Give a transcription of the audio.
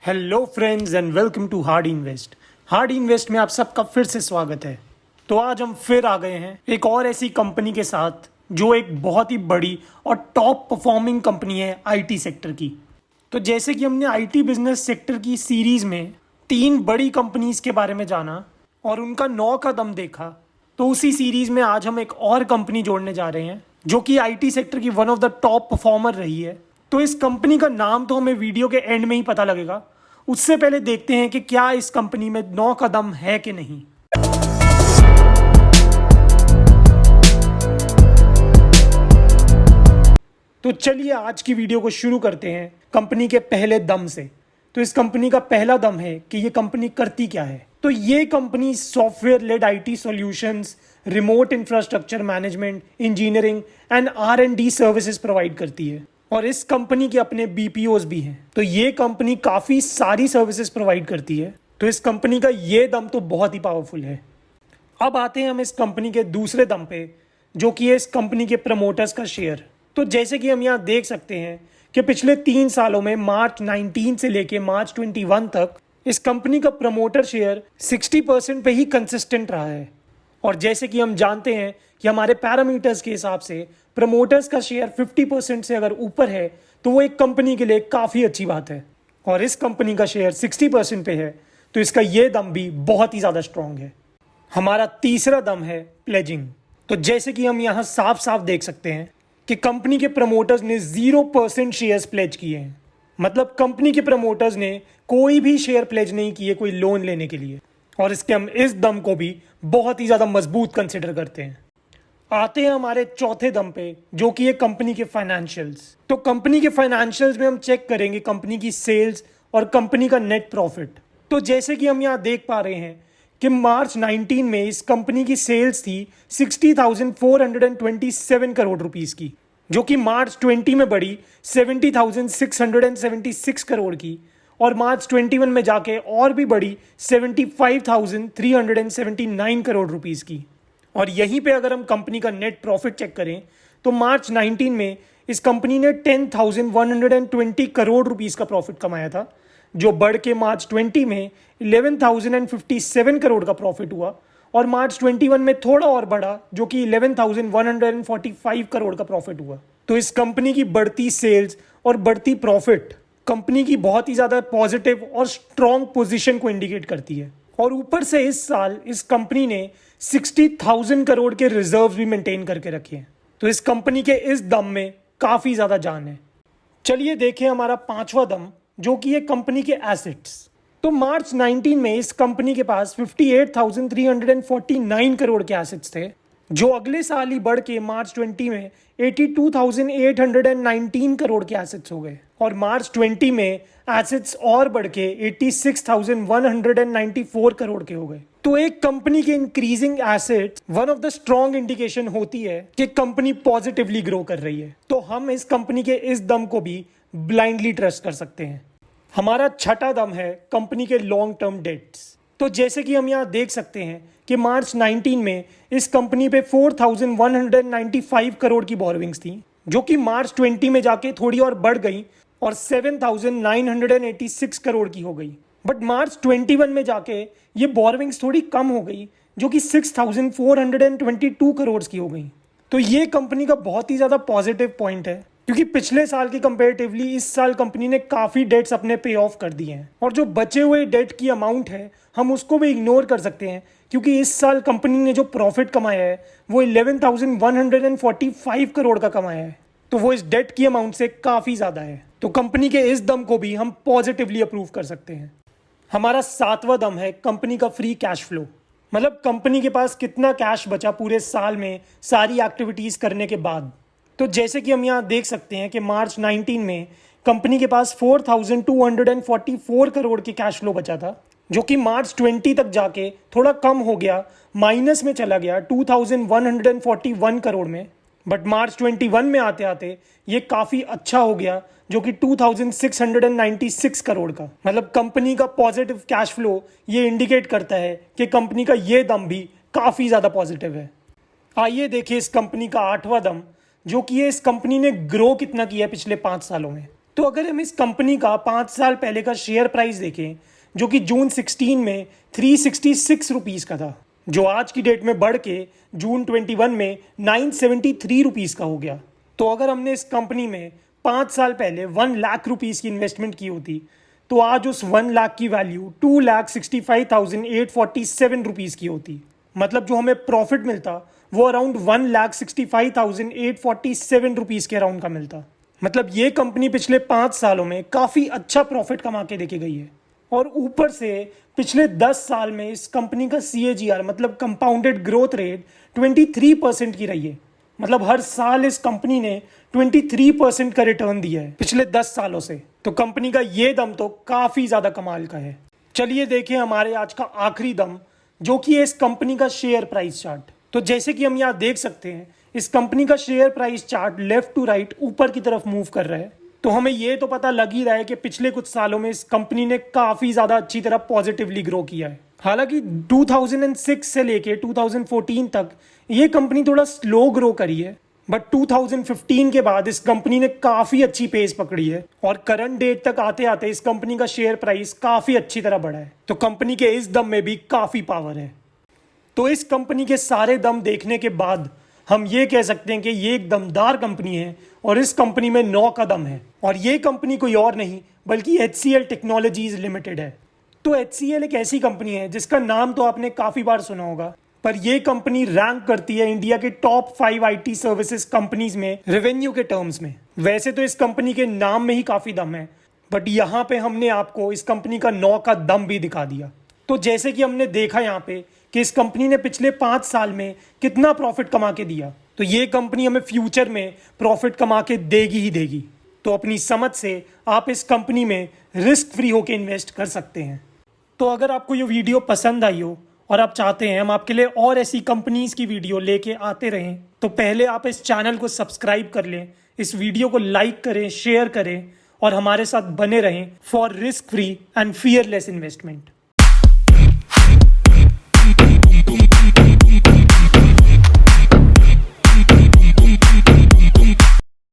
Hello friends and welcome to hard invest. Hard invest में आप सबका फिर से स्वागत है। तो आज हम फिर आ गए हैं एक और ऐसी कंपनी के साथ जो एक बहुत ही बड़ी और टॉप परफॉर्मिंग कंपनी है आईटी सेक्टर की। तो जैसे कि हमने आईटी बिजनेस सेक्टर की सीरीज में 3 बड़ी कंपनीज के बारे में जाना और उनका 9 का दम देखा, तो उसी सीरीज में आज हम एक और कंपनी जोड़ने जा रहे हैं जो कि आईटी सेक्टर की one of the top performer रही है। तो इस कंपनी का नाम तो हमें वीडियो के एंड में ही पता लगेगा। उससे पहले देखते हैं कि क्या इस कंपनी में 9 का दम है कि नहीं। तो चलिए आज की वीडियो को शुरू करते हैं कंपनी के पहले दम से। तो इस कंपनी का पहला दम है कि ये कंपनी करती क्या है। तो ये company software led IT solutions, remote infrastructure management, engineering and R&D services provide करती है और इस कंपनी के अपने BPOs भी हैं। तो ये कंपनी काफ़ी सारी सर्विसेज प्रोवाइड करती है। तो इस कंपनी का ये दम तो बहुत ही पावरफुल है। अब आते हैं हम इस कंपनी के दूसरे दम पे, जो कि है इस कंपनी के प्रमोटर्स का शेयर। तो जैसे कि हम यहाँ देख सकते हैं कि पिछले 3 सालों में मार्च 19 से लेके मार्च 21 तक इस कंपनी का प्रमोटर शेयर 60% पे ही कंसिस्टेंट रहा है। और जैसे कि हम जानते हैं कि हमारे पैरामीटर्स के हिसाब से प्रमोटर्स का शेयर 50% से अगर ऊपर है तो वो एक कंपनी के लिए काफ़ी अच्छी बात है। और इस कंपनी का शेयर 60% पे है, तो इसका ये दम भी बहुत ही ज़्यादा स्ट्रॉन्ग है। हमारा तीसरा दम है प्लेजिंग। तो जैसे कि हम यहाँ साफ साफ देख सकते हैं कि कंपनी के प्रमोटर्स ने 0% शेयर्स प्लेज किए हैं। मतलब कंपनी के प्रमोटर्स ने कोई भी शेयर प्लेज नहीं किए कोई लोन लेने के लिए। और इसके हम इस दम को भी बहुत ही ज़्यादा मजबूत कंसिडर करते हैं। आते हैं हमारे चौथे दम पे, जो कि है कंपनी के फाइनेंशियल्स। तो कंपनी के फाइनेंशियल्स में हम चेक करेंगे कंपनी की सेल्स और कंपनी का नेट प्रॉफिट। तो जैसे कि हम यहाँ देख पा रहे हैं कि मार्च 19 में इस कंपनी की सेल्स थी 60,427 करोड़ रुपीस की, जो कि मार्च 20 में बढ़ी 70,676 करोड़ की, और मार्च 21 में जाके और भी बढ़ी 75,379 करोड़ रुपीस की। और यहीं पे अगर हम कंपनी का नेट प्रॉफिट चेक करें तो मार्च 19 में इस कंपनी ने 10,120 करोड़ रुपीस का प्रॉफिट कमाया था, जो बढ़ के मार्च 20 में 11,057 करोड़ का प्रॉफिट हुआ, और मार्च 21 में थोड़ा और बढ़ा, जो कि 11,145 करोड़ का प्रॉफिट हुआ। तो इस कंपनी की बढ़ती सेल्स और बढ़ती प्रॉफिट कंपनी की बहुत ही ज़्यादा पॉजिटिव और स्ट्रॉन्ग पोजीशन को इंडिकेट करती है। और ऊपर से इस साल इस कंपनी ने 60,000 करोड़ के रिजर्व भी मेंटेन करके रखे हैं। तो इस कंपनी के इस दम में काफ़ी ज़्यादा जान है। चलिए देखें हमारा पांचवा दम, जो कि है कंपनी के एसेट्स। तो मार्च 19 में इस कंपनी के पास 58,349 करोड़ के एसेट्स थे, जो अगले साल ही बढ़ के मार्च 20 में 82,819 करोड़ के एसेट्स हो गए, और मार्च 20 में एसेट्स और बढ़ के 86,194 करोड़ के हो गए। तो एक कंपनी के increasing assets one of the strong indication होती है कि कंपनी पॉजिटिवली ग्रो कर रही है। तो हम इस कंपनी के इस दम को भी ब्लाइंडली ट्रस्ट कर सकते हैं। हमारा छठा दम है कंपनी के लॉन्ग टर्म डेट्स। तो जैसे कि हम यहाँ देख सकते हैं कि मार्च 19 में इस कंपनी पे 4,195 करोड़ की बोरोविंग्स थी, जो कि मार्च 20 में जाके थोड़ी और बढ़ गई और 7,986 करोड़ की हो गई। बट मार्च 21 में जाके ये बोरोविंग्स थोड़ी कम हो गई, जो कि 6,422 करोड़ की हो गई। तो ये कंपनी का बहुत ही ज़्यादा पॉजिटिव पॉइंट है, क्योंकि पिछले साल की कंपैरेटिवली इस साल कंपनी ने काफ़ी डेट्स अपने पे ऑफ कर दिए हैं, और जो बचे हुए डेट की अमाउंट है हम उसको भी इग्नोर कर सकते हैं, क्योंकि इस साल कंपनी ने जो प्रॉफिट कमाया है वो 11,145 करोड़ का कमाया है। तो वो इस डेट की अमाउंट से काफ़ी ज़्यादा है। तो कंपनी के इस दम को भी हम पॉजिटिवली अप्रूव कर सकते हैं। हमारा सातवां दम है कंपनी का फ्री कैश फ्लो। मतलब कंपनी के पास कितना कैश बचा पूरे साल में सारी एक्टिविटीज़ करने के बाद। तो जैसे कि हम यहाँ देख सकते हैं कि मार्च 19 में कंपनी के पास 4,244 करोड़ के कैश फ्लो बचा था, जो कि मार्च 20 तक जाके थोड़ा कम हो गया, माइनस में चला गया 2,141 करोड़ में। बट मार्च 21 में आते आते ये काफ़ी अच्छा हो गया, जो कि 2,696 करोड़ का। मतलब कंपनी का पॉजिटिव कैश फ्लो ये इंडिकेट करता है कि कंपनी का ये दम भी काफ़ी ज़्यादा पॉजिटिव है। आइए देखिए इस कंपनी का आठवां दम, जो कि इस कंपनी ने ग्रो कितना किया है पिछले 5 सालों में। तो अगर हम इस कंपनी का 5 साल पहले का शेयर प्राइस देखें, जो कि जून 16 में 366 रुपीज़ का था, जो आज की डेट में बढ़ के जून 21 में 973 रुपीज़ का हो गया। तो अगर हमने इस कंपनी में 5 साल पहले 1 लाख रुपीज़ की इन्वेस्टमेंट की होती, तो आज उस 1 लाख की वैल्यू 2,65,847 रुपीज़ की होती। मतलब जो हमें प्रॉफिट मिलता वो अराउंड 1,65,847 रुपीज़ के अराउंड का मिलता। मतलब ये कंपनी पिछले 5 सालों में काफ़ी अच्छा प्रॉफिट कमा के देके गई है। और ऊपर से पिछले 10 साल में इस कंपनी का CAGR मतलब कंपाउंडेड ग्रोथ रेट 23% की रही है। मतलब हर साल इस कंपनी ने 23% का रिटर्न दिया है पिछले 10 सालों से। तो कंपनी का ये दम तो काफ़ी ज़्यादा कमाल का है। चलिए देखें हमारे आज का आखिरी दम, जो कि है इस कंपनी का शेयर प्राइस चार्ट। तो जैसे कि हम यहाँ देख सकते हैं, इस कंपनी का share price chart left to right ऊपर की तरफ मूव कर रहा है। तो हमें ये तो पता लग ही रहा है कि पिछले कुछ सालों में इस कंपनी ने काफ़ी ज़्यादा अच्छी तरह पॉजिटिवली ग्रो किया है। हालांकि 2006 से लेके 2014 तक ये कंपनी थोड़ा स्लो ग्रो करी है, बट 2015 के बाद इस कंपनी ने काफ़ी अच्छी पेस पकड़ी है और करंट डेट तक आते आते इस कंपनी का शेयर प्राइस काफ़ी अच्छी तरह बढ़ा है। तो कंपनी के इस दम में भी काफ़ी पावर है। तो इस कंपनी के सारे दम देखने के बाद हम ये कह सकते हैं कि ये एक दमदार कंपनी है और इस कंपनी में 9 का दम है। और ये कंपनी कोई और नहीं बल्कि HCL टेक्नोलॉजीज लिमिटेड है। तो HCL एक ऐसी कंपनी है जिसका नाम तो आपने काफ़ी बार सुना होगा, पर यह कंपनी रैंक करती है इंडिया के टॉप 5 IT सर्विसेज कंपनीज में रेवेन्यू के टर्म्स में। वैसे तो इस कंपनी के नाम में ही काफ़ी दम है, बट यहाँ पे हमने आपको इस कंपनी का 9 का दम भी दिखा दिया। तो जैसे कि हमने देखा यहाँ पे कि इस कंपनी ने पिछले 5 साल में कितना प्रॉफिट कमा के दिया, तो ये कंपनी हमें फ्यूचर में प्रॉफिट कमा के देगी ही देगी। तो अपनी समझ से आप इस कंपनी में रिस्क फ्री होकर इन्वेस्ट कर सकते हैं। तो अगर आपको ये वीडियो पसंद आई हो और आप चाहते हैं हम आपके लिए और ऐसी कंपनीज की वीडियो लेके आते रहें, तो पहले आप इस चैनल को सब्सक्राइब कर लें, इस वीडियो को लाइक करें, शेयर करें और हमारे साथ बने रहें for risk free and fearless investment.